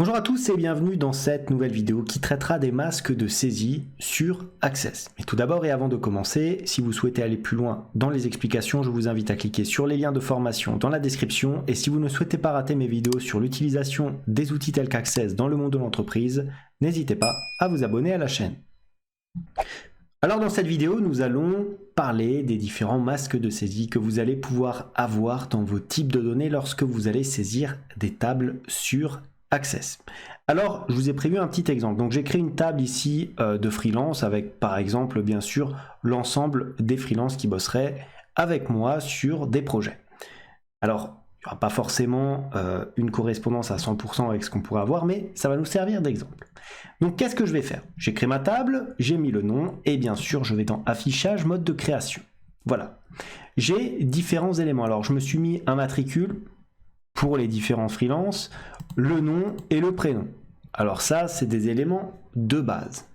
Bonjour à tous et bienvenue dans cette nouvelle vidéo qui traitera des masques de saisie sur Access. Mais tout d'abord et avant de commencer, si vous souhaitez aller plus loin dans les explications, je vous invite à cliquer sur les liens de formation dans la description. Et si vous ne souhaitez pas rater mes vidéos sur l'utilisation des outils tels qu'Access dans le monde de l'entreprise, n'hésitez pas à vous abonner à la chaîne. Alors dans cette vidéo, nous allons parler des différents masques de saisie que vous allez pouvoir avoir dans vos types de données lorsque vous allez saisir des tables sur Access. Alors, je vous ai prévu un petit exemple. Donc, j'ai créé une table ici de freelance avec, par exemple, bien sûr, l'ensemble des freelances qui bosseraient avec moi sur des projets. Alors, il n'y aura pas forcément une correspondance à 100% avec ce qu'on pourrait avoir, mais ça va nous servir d'exemple. Donc, qu'est-ce que je vais faire? J'ai créé ma table, j'ai mis le nom, et bien sûr, je vais dans Affichage, mode de création. Voilà. J'ai différents éléments. Alors, je me suis mis un matricule pour les différents freelances, le nom et le prénom. Alors ça, c'est des éléments de base.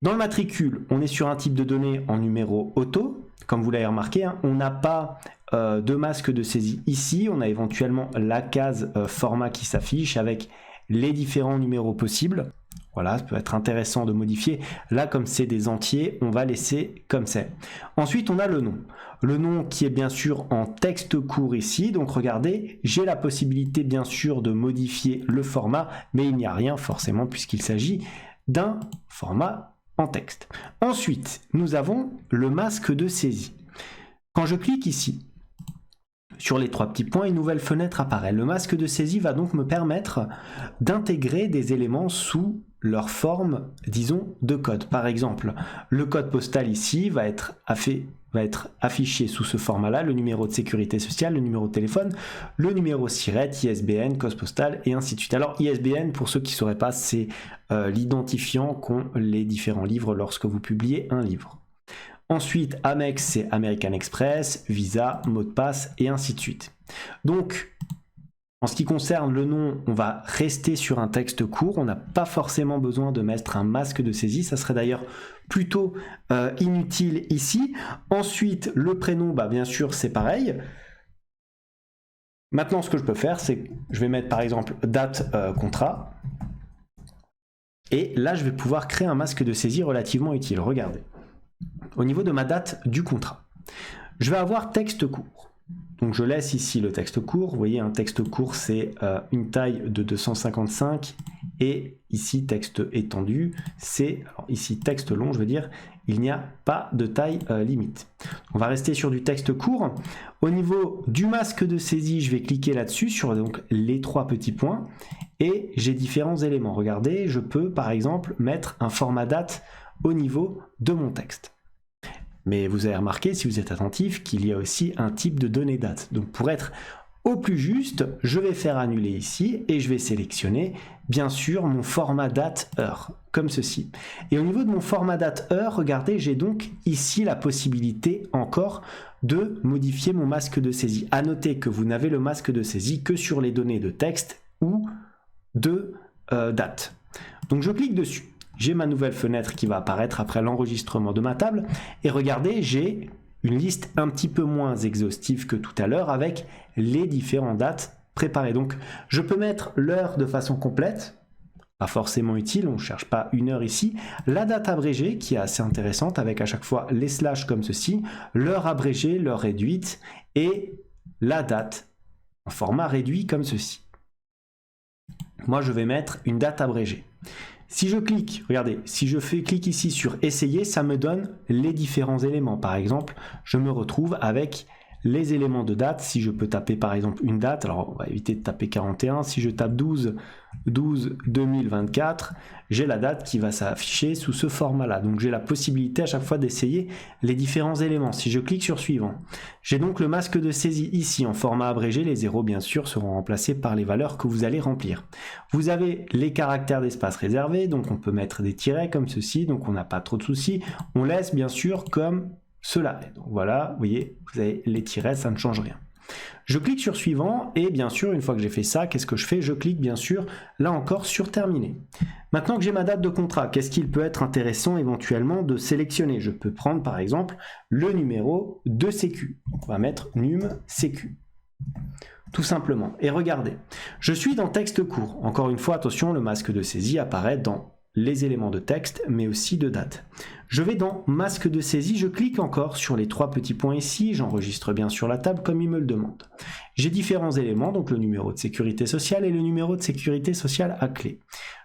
Dans le matricule, on est sur un type de données en numéro auto. Comme vous l'avez remarqué, on n'a pas de masque de saisie ici. On a éventuellement la case format qui s'affiche avec les différents numéros possibles. Voilà, ça peut être intéressant de modifier. Là, comme c'est des entiers, on va laisser comme c'est. Ensuite, on a le nom. Le nom qui est bien sûr en texte court ici. Donc, regardez, j'ai la possibilité bien sûr de modifier le format, mais il n'y a rien forcément puisqu'il s'agit d'un format en texte. Ensuite, nous avons le masque de saisie. Quand je clique ici, sur les trois petits points, une nouvelle fenêtre apparaît. Le masque de saisie va donc me permettre d'intégrer des éléments sous leur forme, disons, de code. Par exemple, le code postal ici va être affiché sous ce format-là, le numéro de sécurité sociale, le numéro de téléphone, le numéro SIRET, ISBN, code postal et ainsi de suite. Alors ISBN, pour ceux qui ne sauraient pas, c'est l'identifiant qu'ont les différents livres lorsque vous publiez un livre. Ensuite, Amex, c'est American Express, Visa, mot de passe et ainsi de suite. Donc, en ce qui concerne le nom, on va rester sur un texte court. On n'a pas forcément besoin de mettre un masque de saisie. Ça serait d'ailleurs plutôt inutile ici. Ensuite, le prénom, bien sûr, c'est pareil. Maintenant, ce que je peux faire, c'est que je vais mettre par exemple date contrat. Et là, je vais pouvoir créer un masque de saisie relativement utile. Regardez. Au niveau de ma date du contrat, je vais avoir texte court. Donc je laisse ici le texte court. Vous voyez, un texte court, c'est une taille de 255 et ici texte étendu, c'est, alors ici texte long, je veux dire, il n'y a pas de taille limite. On va rester sur du texte court. Au niveau du masque de saisie, je vais cliquer là-dessus sur donc les trois petits points et j'ai différents éléments. Regardez, je peux par exemple mettre un format date au niveau de mon texte. Mais vous avez remarqué, si vous êtes attentif, qu'il y a aussi un type de données date. Donc pour être au plus juste, je vais faire annuler ici et je vais sélectionner bien sûr mon format date heure, comme ceci. Et au niveau de mon format date heure, regardez, j'ai donc ici la possibilité encore de modifier mon masque de saisie. À noter que vous n'avez le masque de saisie que sur les données de texte ou de date. Donc je clique dessus. J'ai ma nouvelle fenêtre qui va apparaître après l'enregistrement de ma table. Et regardez, j'ai une liste un petit peu moins exhaustive que tout à l'heure avec les différentes dates préparées. Donc, je peux mettre l'heure de façon complète, pas forcément utile, on ne cherche pas une heure ici. La date abrégée, qui est assez intéressante, avec à chaque fois les slash comme ceci, l'heure abrégée, l'heure réduite, et la date en format réduit comme ceci. Moi, je vais mettre une date abrégée. Si je clique, regardez, si je fais clic ici sur essayer, ça me donne les différents éléments. Par exemple, je me retrouve avec les éléments de date. Si je peux taper par exemple une date, alors on va éviter de taper 41. Si je tape 12/2024, j'ai la date qui va s'afficher sous ce format-là. Donc j'ai la possibilité à chaque fois d'essayer les différents éléments. Si je clique sur suivant, j'ai donc le masque de saisie ici en format abrégé. Les zéros bien sûr seront remplacés par les valeurs que vous allez remplir. Vous avez les caractères d'espace réservés, donc on peut mettre des tirets comme ceci, donc on n'a pas trop de soucis. On laisse bien sûr comme cela. Donc voilà, vous voyez, vous avez les tirets, ça ne change rien. Je clique sur suivant et bien sûr, une fois que j'ai fait ça, qu'est-ce que je fais? Je clique bien sûr, là encore, sur terminer. Maintenant que j'ai ma date de contrat, qu'est-ce qu'il peut être intéressant éventuellement de sélectionner? Je peux prendre par exemple le numéro de sécu. Donc on va mettre num sécu. tout simplement. Et regardez, je suis dans texte court. Encore une fois, attention, le masque de saisie apparaît dans les éléments de texte, mais aussi de date. Je vais dans masque de saisie, je clique encore sur les 3 petits points ici, j'enregistre bien sur la table comme il me le demande. J'ai différents éléments, donc le numéro de sécurité sociale et le numéro de sécurité sociale à clé.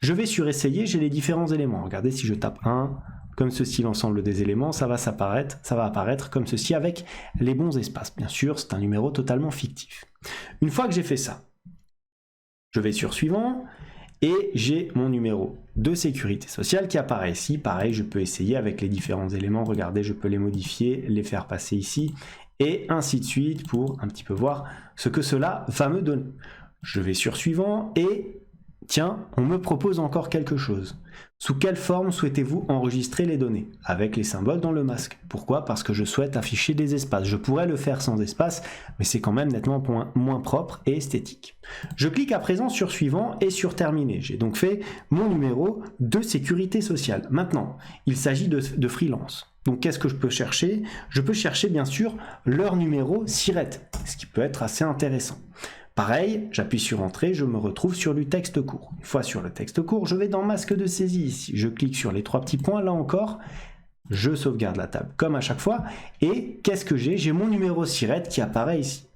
Je vais sur essayer, j'ai les différents éléments. Regardez, si je tape 1, comme ceci, l'ensemble des éléments, ça va apparaître comme ceci avec les bons espaces. Bien sûr, c'est un numéro totalement fictif. Une fois que j'ai fait ça, je vais sur suivant, et j'ai mon numéro de sécurité sociale qui apparaît ici. Pareil, je peux essayer avec les différents éléments. Regardez, je peux les modifier, les faire passer ici, et ainsi de suite pour un petit peu voir ce que cela va me donner. Je vais sur suivant, et tiens, on me propose encore quelque chose. Sous quelle forme souhaitez-vous enregistrer les données? Avec les symboles dans le masque. Pourquoi? Parce que je souhaite afficher des espaces. Je pourrais le faire sans espace, mais c'est quand même nettement moins propre et esthétique. Je clique à présent sur suivant et sur terminer. J'ai donc fait mon numéro de sécurité sociale. Maintenant, il s'agit de freelance. Donc qu'est-ce que je peux chercher? Je peux chercher bien sûr leur numéro SIRET, ce qui peut être assez intéressant. Pareil, j'appuie sur Entrée, je me retrouve sur du texte court. Une fois sur le texte court, je vais dans Masque de saisie ici. Je clique sur les 3 petits points, là encore, je sauvegarde la table comme à chaque fois. Et qu'est-ce que j'ai? J'ai mon numéro SIRET qui apparaît ici.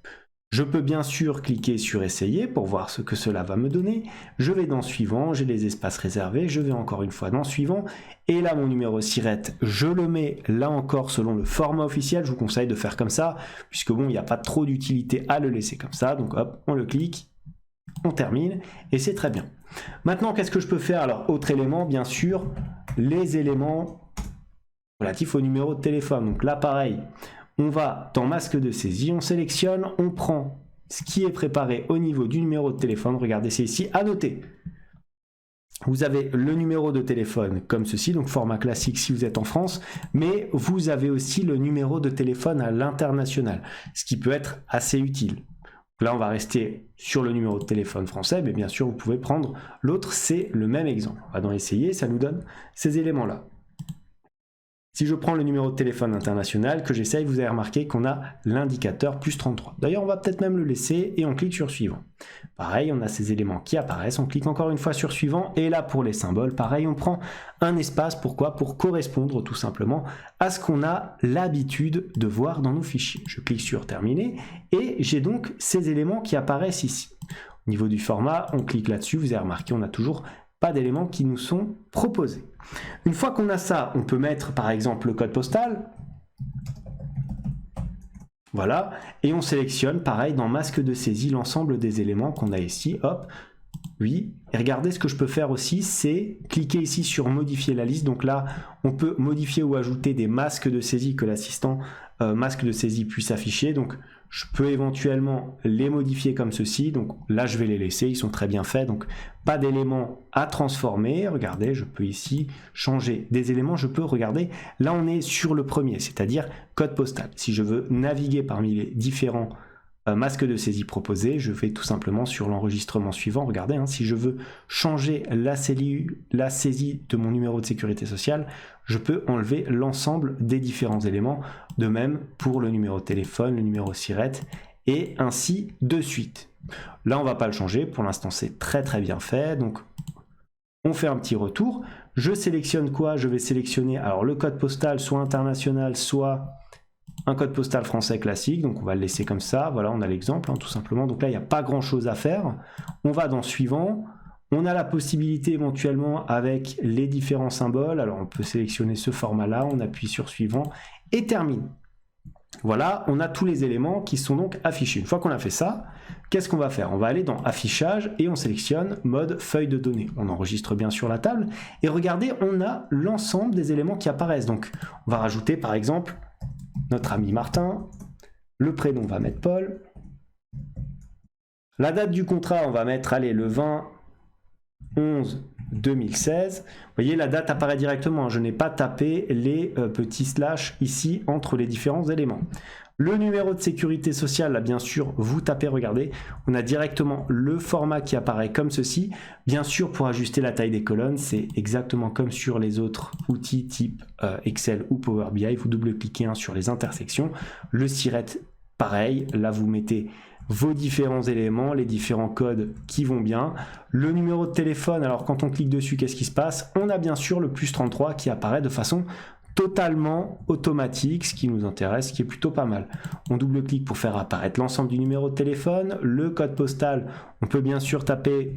Je peux bien sûr cliquer sur Essayer pour voir ce que cela va me donner. Je vais dans Suivant, j'ai les espaces réservés, je vais encore une fois dans Suivant. Et là, mon numéro SIRET, je le mets là encore selon le format officiel. Je vous conseille de faire comme ça, puisque bon, il n'y a pas trop d'utilité à le laisser comme ça. Donc hop, on le clique, on termine, et c'est très bien. Maintenant, qu'est-ce que je peux faire? Alors, autre élément, bien sûr, les éléments relatifs au numéro de téléphone. Donc là, pareil. On va dans masque de saisie, on sélectionne, on prend ce qui est préparé au niveau du numéro de téléphone. Regardez, c'est ici, à noter. Vous avez le numéro de téléphone comme ceci, donc format classique si vous êtes en France, mais vous avez aussi le numéro de téléphone à l'international, ce qui peut être assez utile. Là, on va rester sur le numéro de téléphone français, mais bien sûr, vous pouvez prendre l'autre, c'est le même exemple. On va dans Essayer, ça nous donne ces éléments-là. Si je prends le numéro de téléphone international que j'essaye, vous avez remarqué qu'on a l'indicateur plus 33. D'ailleurs, on va peut-être même le laisser et on clique sur Suivant. Pareil, on a ces éléments qui apparaissent, on clique encore une fois sur Suivant et là pour les symboles, pareil, on prend un espace. Pourquoi? Pour correspondre tout simplement à ce qu'on a l'habitude de voir dans nos fichiers. Je clique sur Terminer et j'ai donc ces éléments qui apparaissent ici. Au niveau du format, on clique là-dessus, vous avez remarqué, on a toujours pas d'éléments qui nous sont proposés. Une fois qu'on a ça, on peut mettre par exemple le code postal. Voilà, et on sélectionne pareil dans masque de saisie l'ensemble des éléments qu'on a ici. Hop, oui. Et regardez, ce que je peux faire aussi, c'est cliquer ici sur modifier la liste. Donc là, on peut modifier ou ajouter des masques de saisie que l'assistant masque de saisie puisse afficher. Donc je peux éventuellement les modifier comme ceci. Donc là, je vais les laisser, ils sont très bien faits. Donc pas d'éléments à transformer. Regardez, je peux ici changer des éléments. Je peux, regarder, là on est sur le premier, c'est-à-dire code postal. Si je veux naviguer parmi les différents masque de saisie proposé, je vais tout simplement sur l'enregistrement suivant. Regardez, hein, si je veux changer la saisie de mon numéro de sécurité sociale, je peux enlever l'ensemble des différents éléments. De même pour le numéro de téléphone, le numéro SIRET et ainsi de suite. Là, on ne va pas le changer. Pour l'instant, c'est très très bien fait. Donc, on fait un petit retour. Je sélectionne quoi? Je vais sélectionner alors le code postal, soit international, soit un code postal français classique, donc on va le laisser comme ça. Voilà, on a l'exemple, hein, tout simplement. Donc là, il n'y a pas grand-chose à faire. On va dans Suivant. On a la possibilité éventuellement avec les différents symboles. Alors, on peut sélectionner ce format-là. On appuie sur Suivant et termine. Voilà, on a tous les éléments qui sont donc affichés. Une fois qu'on a fait ça, qu'est-ce qu'on va faire? On va aller dans Affichage et on sélectionne Mode Feuille de données. On enregistre bien sur la table. Et regardez, on a l'ensemble des éléments qui apparaissent. Donc, on va rajouter par exemple notre ami Martin, le prénom, on va mettre Paul, la date du contrat, on va mettre, allez, le 20-11-2016. Vous voyez, la date apparaît directement, je n'ai pas tapé les petits slash ici entre les différents éléments. Le numéro de sécurité sociale, là, bien sûr, vous tapez, regardez, on a directement le format qui apparaît comme ceci. Bien sûr, pour ajuster la taille des colonnes, c'est exactement comme sur les autres outils type Excel ou Power BI. Vous double-cliquez sur les intersections. Le SIRET, pareil, là, vous mettez vos différents éléments, les différents codes qui vont bien. Le numéro de téléphone, alors quand on clique dessus, qu'est-ce qui se passe? On a bien sûr le +33 qui apparaît de façon totalement automatique, ce qui nous intéresse, ce qui est plutôt pas mal. On double-clique pour faire apparaître l'ensemble du numéro de téléphone, le code postal, on peut bien sûr taper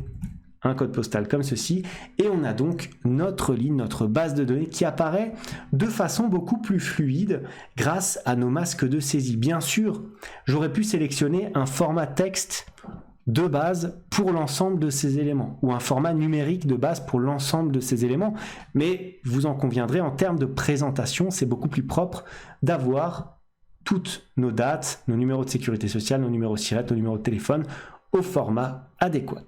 un code postal comme ceci, et on a donc notre ligne, notre base de données qui apparaît de façon beaucoup plus fluide grâce à nos masques de saisie. Bien sûr, j'aurais pu sélectionner un format texte de base pour l'ensemble de ces éléments, ou un format numérique de base pour l'ensemble de ces éléments, mais vous en conviendrez, en termes de présentation, c'est beaucoup plus propre d'avoir toutes nos dates, nos numéros de sécurité sociale, nos numéros SIRET, nos numéros de téléphone au format adéquat.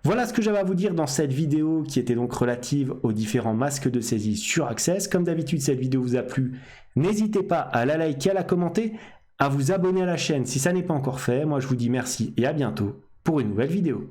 Voilà ce que j'avais à vous dire dans cette vidéo qui était donc relative aux différents masques de saisie sur Access. Comme d'habitude, cette vidéo vous a plu, n'hésitez pas à la liker, à la commenter, à vous abonner à la chaîne si ça n'est pas encore fait. Moi, je vous dis merci et à bientôt pour une nouvelle vidéo.